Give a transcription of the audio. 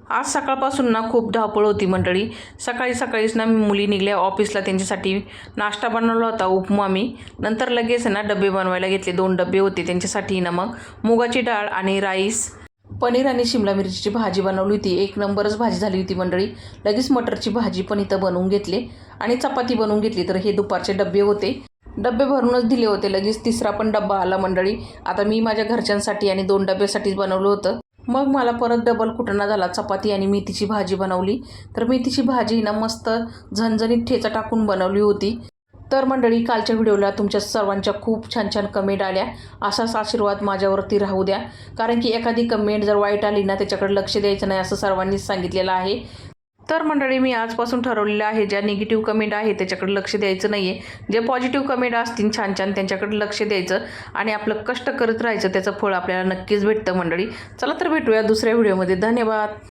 आज सकाळपासून ना खूप धावपळ होती मंडळी. सकाळीच ना मुली निघल्या ऑफिसला, त्यांच्यासाठी नाश्ता बनवला होता, उपमा. मी नंतर लगेच ना डबे बनवायला घेतले. 2 डबे होते त्यांच्यासाठी ना. मग मुगाची डाळ आणि राईस, पनीर आणि शिमला मिरचीची भाजी बनवली होती. एक नंबरच भाजी झाली होती मंडळी. लगेच मटरची भाजी पण इथं बनवून घेतली आणि चपाती बनवून घेतली. तर हे दुपारचे डबे होते, डबे भरूनच दिले होते. लगेच तिसरा पण डब्बा आला मंडळी. आता मी माझ्या घरच्यांसाठी आणि 2 डब्यासाठीच बनवलं होतं. मग मला परत डबल कुटाणा झाला. चपाती आणि मेथीची भाजी बनवली. तर मेथीची भाजी ना मस्त झणझणीत ठेचा टाकून बनवली होती. तर मंडळी, कालच्या व्हिडिओला तुमच्या सर्वांच्या खूप छान छान कमेंट आल्या. असाच आशीर्वाद माझ्यावरती राहू द्या, कारण की एखादी कमेंट जर वाईट आली ना त्याच्याकडे लक्ष द्यायचं नाही असं सर्वांनीच सांगितलेलं आहे. तर मंडळी, मी आजपासून ठरवलेलं आहे, ज्या निगेटिव्ह कमेंट आहे त्याच्याकडे लक्ष द्यायचं नाही आहे. जे पॉझिटिव्ह कमेंट असतील छान छान त्यांच्याकडे लक्ष द्यायचं आणि आपलं कष्ट करत राहायचं. त्याचं फळ आपल्याला नक्कीच भेटतं मंडळी. चला तर भेटूया दुसऱ्या व्हिडिओमध्ये. धन्यवाद.